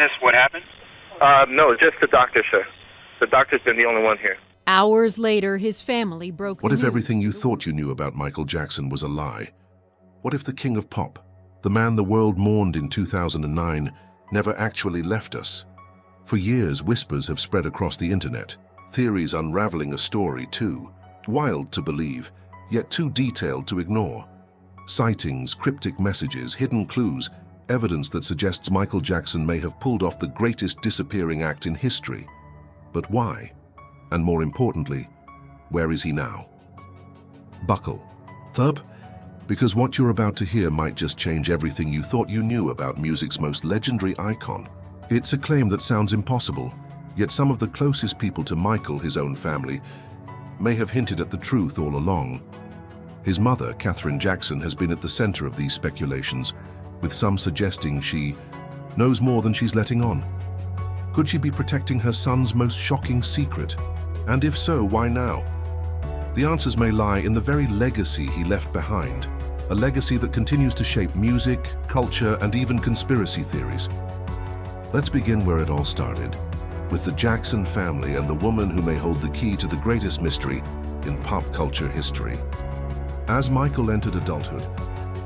witness what happened? No, just the doctor, sir. The doctor's been the only one here. Hours later, his family broke the What if news everything to you the thought you knew about Michael Jackson was a lie? What if the king of pop, the man the world mourned in 2009, never actually left us? For years, whispers have spread across the internet, theories unraveling a story too wild to believe, yet too detailed to ignore. Sightings, cryptic messages, hidden clues, evidence that suggests Michael Jackson may have pulled off the greatest disappearing act in history. But why? And more importantly, where is he now? Buckle. Thub? Because what you're about to hear might just change everything you thought you knew about music's most legendary icon. It's a claim that sounds impossible, yet some of the closest people to Michael, his own family, may have hinted at the truth all along. His mother, Katherine Jackson, has been at the center of these speculations, with some suggesting she knows more than she's letting on. Could she be protecting her son's most shocking secret? And if so, why now? The answers may lie in the very legacy he left behind, a legacy that continues to shape music, culture, and even conspiracy theories. Let's begin where it all started, with the Jackson family and the woman who may hold the key to the greatest mystery in pop culture history. As Michael entered adulthood,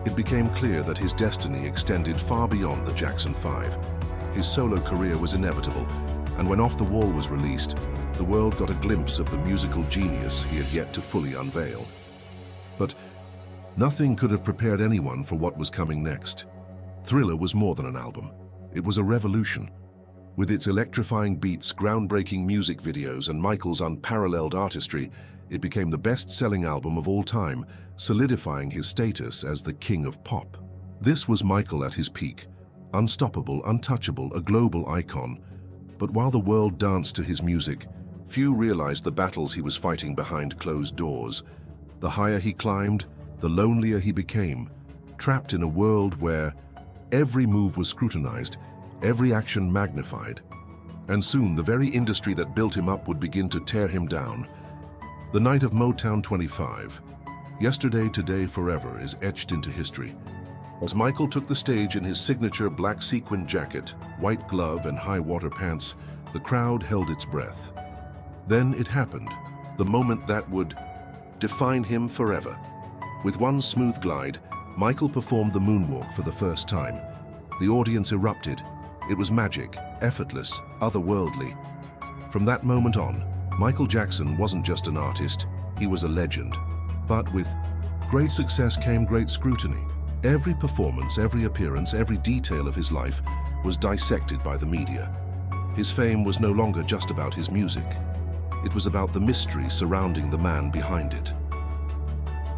it became clear that his destiny extended far beyond the Jackson 5. His solo career was inevitable, and when Off the Wall was released, the world got a glimpse of the musical genius he had yet to fully unveil. But nothing could have prepared anyone for what was coming next. Thriller was more than an album. It was a revolution. With its electrifying beats, groundbreaking music videos, and Michael's unparalleled artistry, it became the best-selling album of all time, solidifying his status as the king of pop. This was Michael at his peak, unstoppable, untouchable, a global icon. But while the world danced to his music, few realized the battles he was fighting behind closed doors. The higher he climbed, the lonelier he became, trapped in a world where every move was scrutinized, every action magnified. And soon, the very industry that built him up would begin to tear him down. The night of Motown 25, Yesterday, Today, Forever, is etched into history. As Michael took the stage in his signature black sequin jacket, white glove, and high-water pants, the crowd held its breath. Then it happened, the moment that would define him forever. With one smooth glide, Michael performed the moonwalk for the first time. The audience erupted. It was magic, effortless, otherworldly. From that moment on, Michael Jackson wasn't just an artist, he was a legend. But with great success came great scrutiny. Every performance, every appearance, every detail of his life was dissected by the media. His fame was no longer just about his music. It was about the mystery surrounding the man behind it.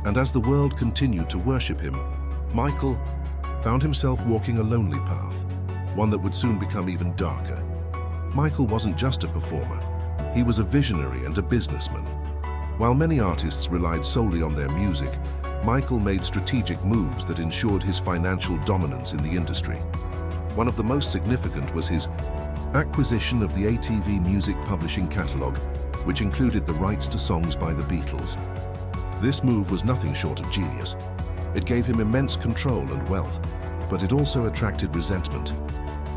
And as the world continued to worship him, Michael found himself walking a lonely path, one that would soon become even darker. Michael wasn't just a performer. He was a visionary and a businessman. While many artists relied solely on their music, Michael made strategic moves that ensured his financial dominance in the industry. One of the most significant was his acquisition of the ATV music publishing catalog, which included the rights to songs by the Beatles. This move was nothing short of genius. It gave him immense control and wealth, but it also attracted resentment.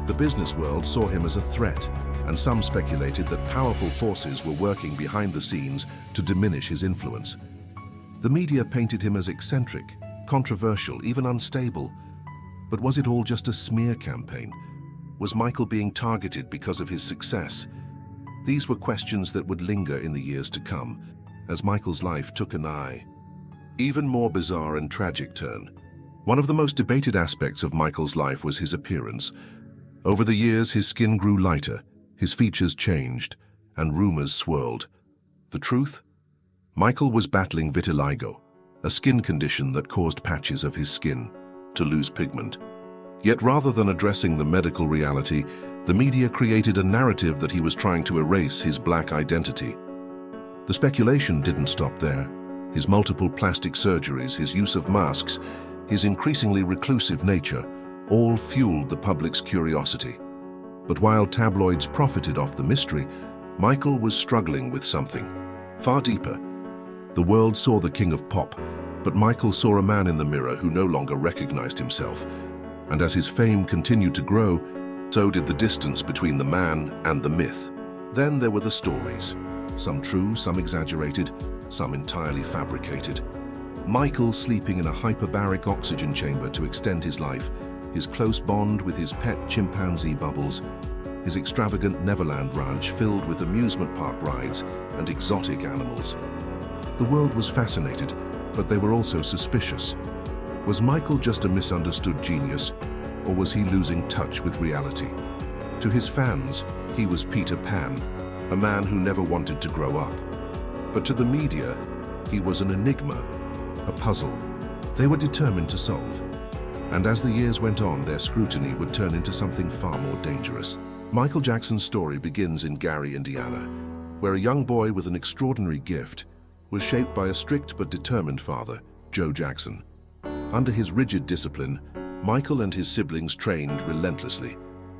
The business world saw him as a threat, and some speculated that powerful forces were working behind the scenes to diminish his influence. The media painted him as eccentric, controversial, even unstable. But was it all just a smear campaign? Was Michael being targeted because of his success? These were questions that would linger in the years to come, as Michael's life took an even more bizarre and tragic turn. One of the most debated aspects of Michael's life was his appearance. Over the years, his skin grew lighter, his features changed, and rumors swirled. The truth? Michael was battling vitiligo, a skin condition that caused patches of his skin to lose pigment. Yet rather than addressing the medical reality, the media created a narrative that he was trying to erase his black identity. The speculation didn't stop there. His multiple plastic surgeries, his use of masks, his increasingly reclusive nature, all fueled the public's curiosity. But while tabloids profited off the mystery, Michael was struggling with something far deeper. The world saw the king of pop, but Michael saw a man in the mirror who no longer recognized himself. And as his fame continued to grow, So did the distance between the man and the myth. Then there were the stories. Some true, some exaggerated, some entirely fabricated. Michael sleeping in a hyperbaric oxygen chamber to extend his life, his close bond with his pet chimpanzee Bubbles, his extravagant Neverland ranch filled with amusement park rides and exotic animals. The world was fascinated, but they were also suspicious. Was Michael just a misunderstood genius, or was he losing touch with reality? To his fans, he was Peter Pan, a man who never wanted to grow up. But to the media, he was an enigma, a puzzle they were determined to solve. And as the years went on, their scrutiny would turn into something far more dangerous. Michael Jackson's story begins in Gary, Indiana, where a young boy with an extraordinary gift was shaped by a strict but determined father, Joe Jackson. Under his rigid discipline, Michael and his siblings trained relentlessly,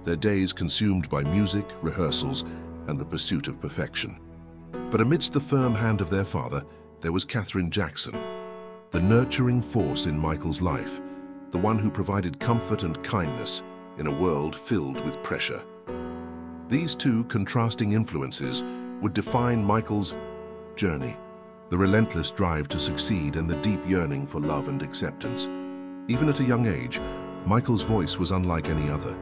their days consumed by music, rehearsals, and the pursuit of perfection. But amidst the firm hand of their father, there was Catherine Jackson, the nurturing force in Michael's life, the one who provided comfort and kindness in a world filled with pressure. These two contrasting influences would define Michael's journey, the relentless drive to succeed and the deep yearning for love and acceptance. Even at a young age, Michael's voice was unlike any other,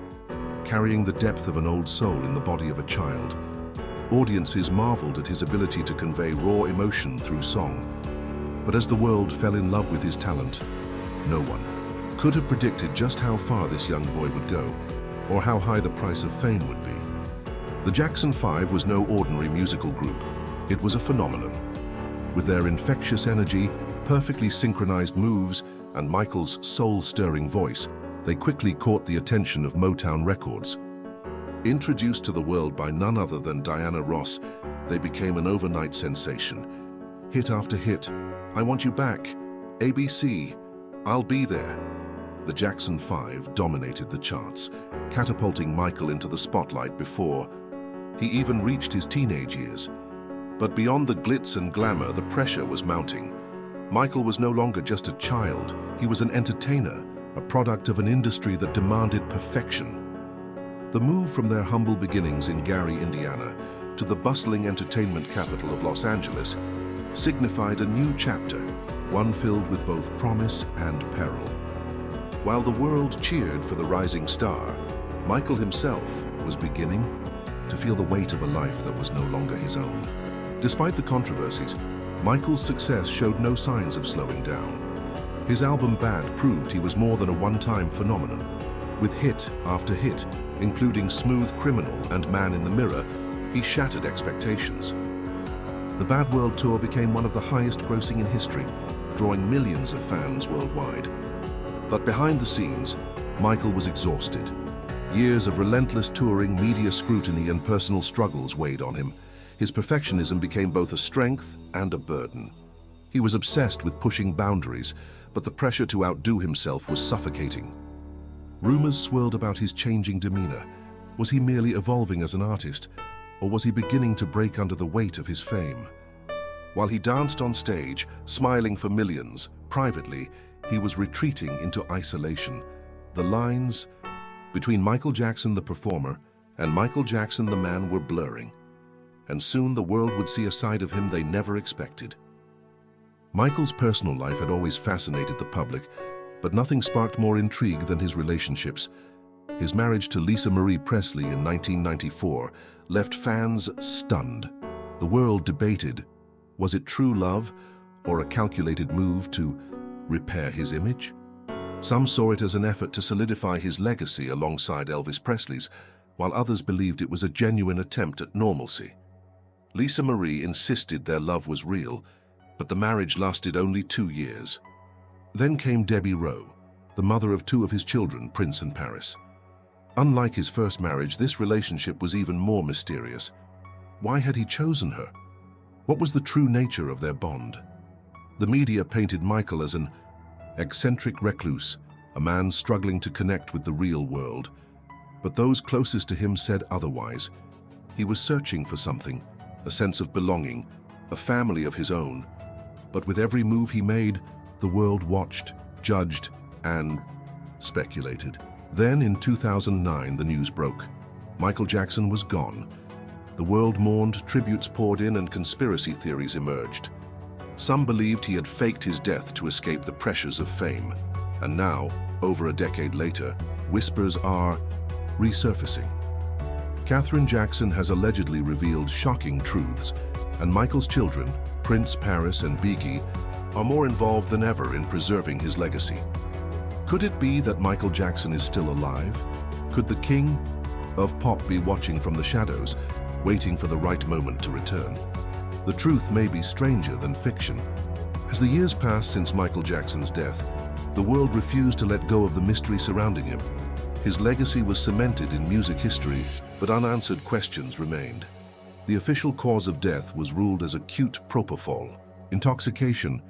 carrying the depth of an old soul in the body of a child. Audiences marveled at his ability to convey raw emotion through song. But as the world fell in love with his talent, no one could have predicted just how far this young boy would go, or how high the price of fame would be. The Jackson 5 was no ordinary musical group. It was a phenomenon. With their infectious energy, perfectly synchronized moves, and Michael's soul-stirring voice, they quickly caught the attention of Motown Records. Introduced to the world by none other than Diana Ross, they became an overnight sensation. Hit after hit, I Want You Back, ABC, I'll Be There. The Jackson 5 dominated the charts, catapulting Michael into the spotlight before he even reached his teenage years. But beyond the glitz and glamour, the pressure was mounting. Michael was no longer just a child, he was an entertainer, a product of an industry that demanded perfection. The move from their humble beginnings in Gary, Indiana, to the bustling entertainment capital of Los Angeles signified a new chapter, one filled with both promise and peril. While the world cheered for the rising star, Michael himself was beginning to feel the weight of a life that was no longer his own. Despite the controversies, Michael's success showed no signs of slowing down. His album Bad proved he was more than a one-time phenomenon. With hit after hit, including Smooth Criminal and Man in the Mirror, he shattered expectations. The Bad World Tour became one of the highest grossing in history, drawing millions of fans worldwide. But behind the scenes, Michael was exhausted. Years of relentless touring, media scrutiny, and personal struggles weighed on him. His perfectionism became both a strength and a burden. He was obsessed with pushing boundaries, but the pressure to outdo himself was suffocating. Rumors swirled about his changing demeanor. Was he merely evolving as an artist, or was he beginning to break under the weight of his fame? While he danced on stage, smiling for millions, privately, he was retreating into isolation. The lines between Michael Jackson the performer and Michael Jackson the man were blurring, and soon the world would see a side of him they never expected. Michael's personal life had always fascinated the public, but nothing sparked more intrigue than his relationships. His marriage to Lisa Marie Presley in 1994 left fans stunned. The world debated, was it true love or a calculated move to repair his image? Some saw it as an effort to solidify his legacy alongside Elvis Presley's, while others believed it was a genuine attempt at normalcy. Lisa Marie insisted their love was real, but the marriage lasted only 2 years. Then came Debbie Rowe, the mother of 2 of his children, Prince and Paris. Unlike his first marriage, this relationship was even more mysterious. Why had he chosen her? What was the true nature of their bond? The media painted Michael as an eccentric recluse, a man struggling to connect with the real world. But those closest to him said otherwise. He was searching for something, a sense of belonging, a family of his own. But with every move he made, the world watched, judged, and speculated. Then in 2009, the news broke. Michael Jackson was gone. The world mourned, tributes poured in, and conspiracy theories emerged. Some believed he had faked his death to escape the pressures of fame. And now, over a decade later, whispers are resurfacing. Catherine Jackson has allegedly revealed shocking truths, and Michael's children, Prince, Paris, and Biggie, are more involved than ever in preserving his legacy. Could it be that Michael Jackson is still alive? Could the king of pop be watching from the shadows, waiting for the right moment to return? The truth may be stranger than fiction. As the years passed since Michael Jackson's death, the world refused to let go of the mystery surrounding him. His legacy was cemented in music history, but unanswered questions remained. The official cause of death was ruled as acute propofol, intoxication,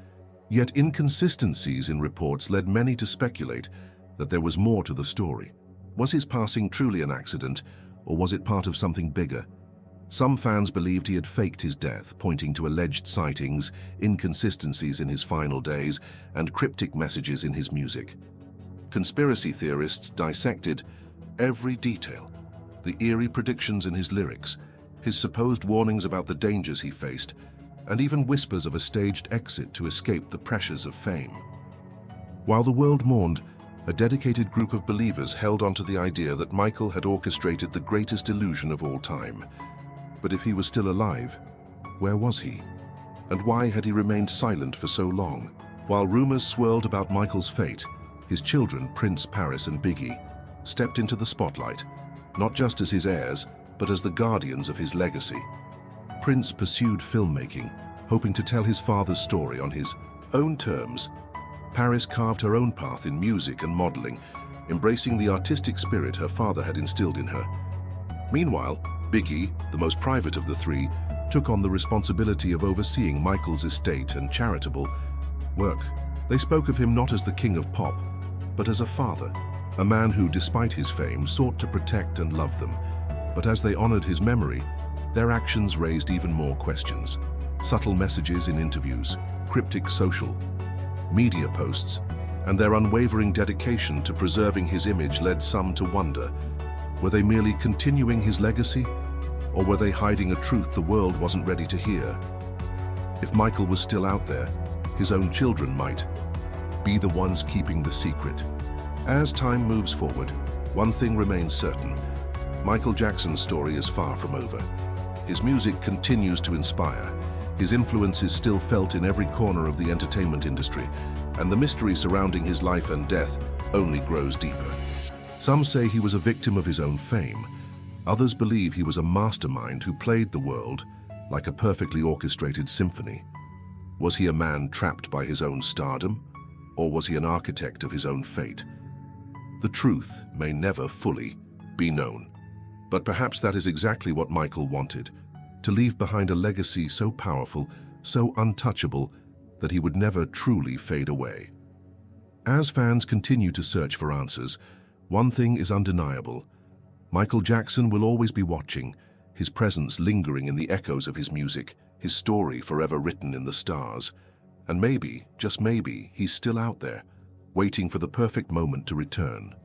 yet inconsistencies in reports led many to speculate that there was more to the story. Was his passing truly an accident, or was it part of something bigger? Some fans believed he had faked his death, pointing to alleged sightings, inconsistencies in his final days, and cryptic messages in his music. Conspiracy theorists dissected every detail: the eerie predictions in his lyrics, his supposed warnings about the dangers he faced, and even whispers of a staged exit to escape the pressures of fame. While the world mourned, a dedicated group of believers held onto the idea that Michael had orchestrated the greatest illusion of all time. But if he was still alive, where was he? And why had he remained silent for so long? While rumors swirled about Michael's fate, his children, Prince, Paris, and Biggie, stepped into the spotlight, not just as his heirs, but as the guardians of his legacy. Prince pursued filmmaking, hoping to tell his father's story on his own terms. Paris carved her own path in music and modeling, embracing the artistic spirit her father had instilled in her. Meanwhile, Biggie, the most private of the three, took on the responsibility of overseeing Michael's estate and charitable work. They spoke of him not as the king of pop, but as a father, a man who, despite his fame, sought to protect and love them. But as they honored his memory, their actions raised even more questions. Subtle messages in interviews, cryptic social media posts, and their unwavering dedication to preserving his image led some to wonder, were they merely continuing his legacy, or were they hiding a truth the world wasn't ready to hear? If Michael was still out there, his own children might be the ones keeping the secret. As time moves forward, one thing remains certain: Michael Jackson's story is far from over. His music continues to inspire. His influence is still felt in every corner of the entertainment industry, and the mystery surrounding his life and death only grows deeper. Some say he was a victim of his own fame. Others believe he was a mastermind who played the world like a perfectly orchestrated symphony. Was he a man trapped by his own stardom, or was he an architect of his own fate? The truth may never fully be known. But perhaps that is exactly what Michael wanted, to leave behind a legacy so powerful, so untouchable, that he would never truly fade away. As fans continue to search for answers, one thing is undeniable: Michael Jackson will always be watching, his presence lingering in the echoes of his music, his story forever written in the stars. And maybe, just maybe, he's still out there, waiting for the perfect moment to return.